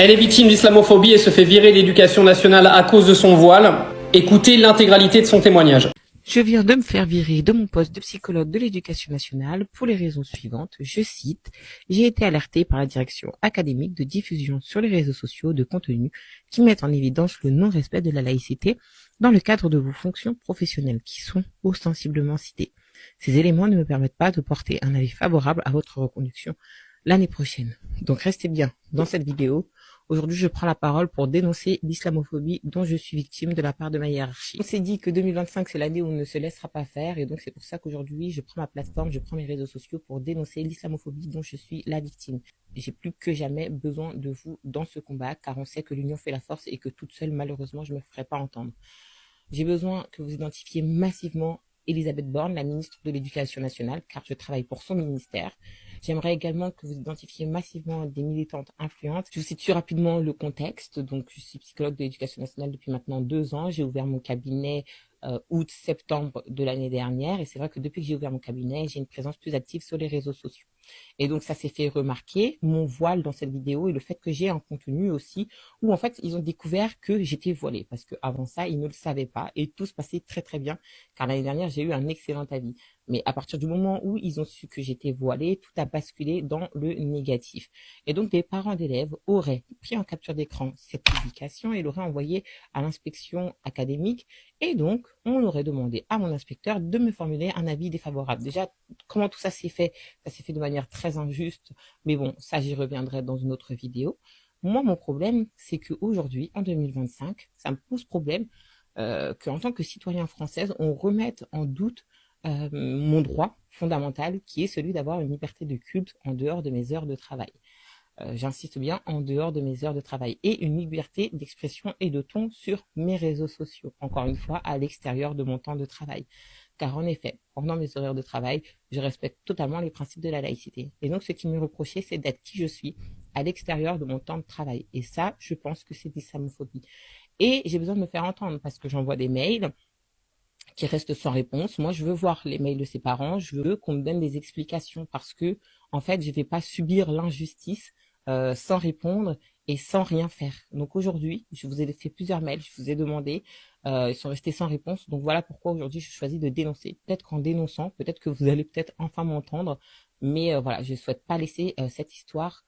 Elle est victime d'islamophobie et se fait virer d'éducation nationale à cause de son voile. Écoutez l'intégralité de son témoignage. Je viens de me faire virer de mon poste de psychologue de l'éducation nationale pour les raisons suivantes. Je cite, j'ai été alertée par la direction académique de diffusion sur les réseaux sociaux de contenus qui mettent en évidence le non-respect de la laïcité dans le cadre de vos fonctions professionnelles qui sont ostensiblement citées. Ces éléments ne me permettent pas de porter un avis favorable à votre reconduction l'année prochaine. Donc restez bien dans cette vidéo. Aujourd'hui, je prends la parole pour dénoncer l'islamophobie dont je suis victime de la part de ma hiérarchie. On s'est dit que 2025, c'est l'année où on ne se laissera pas faire. Et donc, c'est pour ça qu'aujourd'hui, je prends ma plateforme, je prends mes réseaux sociaux pour dénoncer l'islamophobie dont je suis la victime. J'ai plus que jamais besoin de vous dans ce combat, car on sait que l'union fait la force et que toute seule, malheureusement, je me ferai pas entendre. J'ai besoin que vous identifiez massivement Elisabeth Borne, la ministre de l'Éducation nationale, car je travaille pour son ministère. J'aimerais également que vous identifiez massivement des militantes influentes. Je vous situe rapidement le contexte. Donc, je suis psychologue de l'Éducation nationale depuis maintenant 2 ans. J'ai ouvert mon cabinet août-septembre de l'année dernière. Et c'est vrai que depuis que j'ai ouvert mon cabinet, j'ai une présence plus active sur les réseaux sociaux. Et donc, ça s'est fait remarquer, mon voile dans cette vidéo et le fait que j'ai un contenu aussi où, en fait, ils ont découvert que j'étais voilée. Parce qu'avant ça, ils ne le savaient pas et tout se passait très, très bien. Car l'année dernière, j'ai eu un excellent avis. Mais à partir du moment où ils ont su que j'étais voilée, tout a basculé dans le négatif. Et donc, des parents d'élèves auraient pris en capture d'écran cette publication et l'auraient envoyée à l'inspection académique. Et donc, on aurait demandé à mon inspecteur de me formuler un avis défavorable. Déjà, comment tout ça s'est fait? Ça s'est fait de manière très injuste. Mais bon, ça, j'y reviendrai dans une autre vidéo. Moi, mon problème, c'est qu'aujourd'hui, en 2025, ça me pose problème qu'en tant que citoyen française, on remette en doute mon droit fondamental qui est celui d'avoir une liberté de culte en dehors de mes heures de travail. J'insiste bien, en dehors de mes heures de travail et une liberté d'expression et de ton sur mes réseaux sociaux. Encore une fois, à l'extérieur de mon temps de travail. Car en effet, pendant mes horaires de travail, je respecte totalement les principes de la laïcité. Et donc, ce qui m'est reproché, c'est d'être qui je suis à l'extérieur de mon temps de travail. Et ça, je pense que c'est de l'islamophobie. Et j'ai besoin de me faire entendre parce que j'envoie des mails qui restent sans réponse. Moi, je veux voir les mails de ses parents. Je veux qu'on me donne des explications parce que, en fait, je vais pas subir l'injustice sans répondre et sans rien faire. Donc aujourd'hui, je vous ai fait plusieurs mails, je vous ai demandé, ils sont restés sans réponse. Donc voilà pourquoi aujourd'hui je choisis de dénoncer. Peut-être qu'en dénonçant, peut-être que vous allez peut-être enfin m'entendre, mais voilà, je ne souhaite pas laisser cette histoire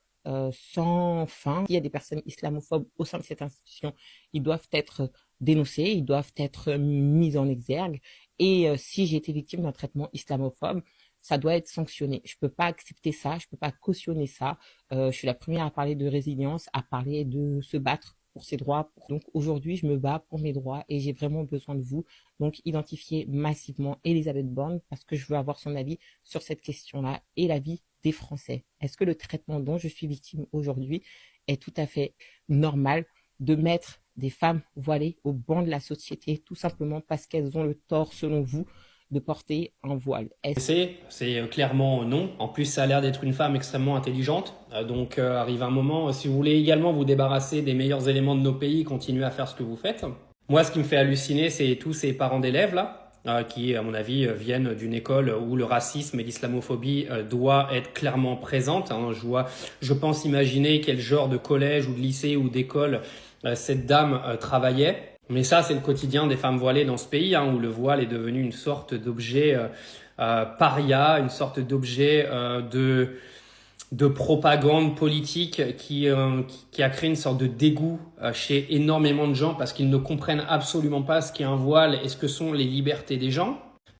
sans fin. S'il y a des personnes islamophobes au sein de cette institution, ils doivent être dénoncés, ils doivent être mis en exergue. Et si j'ai été victime d'un traitement islamophobe, ça doit être sanctionné. Je peux pas accepter ça, je peux pas cautionner ça. Je suis la première à parler de résilience, à parler de se battre pour ses droits. Donc aujourd'hui, je me bats pour mes droits et j'ai vraiment besoin de vous. Donc identifiez massivement Elisabeth Borne parce que je veux avoir son avis sur cette question-là et l'avis des Français. Est-ce que le traitement dont je suis victime aujourd'hui est tout à fait normal de mettre des femmes voilées au banc de la société tout simplement parce qu'elles ont le tort, selon vous, de porter un voile? C'est clairement non. En plus, ça a l'air d'être une femme extrêmement intelligente. Donc, arrive un moment, si vous voulez également vous débarrasser des meilleurs éléments de nos pays, continuez à faire ce que vous faites. Moi, ce qui me fait halluciner, c'est tous ces parents d'élèves là, qui, à mon avis, viennent d'une école où le racisme et l'islamophobie doit être clairement présente. Hein. Je pense imaginer quel genre de collège ou de lycée ou d'école cette dame travaillait. Mais ça, c'est le quotidien des femmes voilées dans ce pays, hein, où le voile est devenu une sorte d'objet paria, une sorte d'objet de propagande politique qui a créé une sorte de dégoût chez énormément de gens parce qu'ils ne comprennent absolument pas ce qu'est un voile et ce que sont les libertés des gens.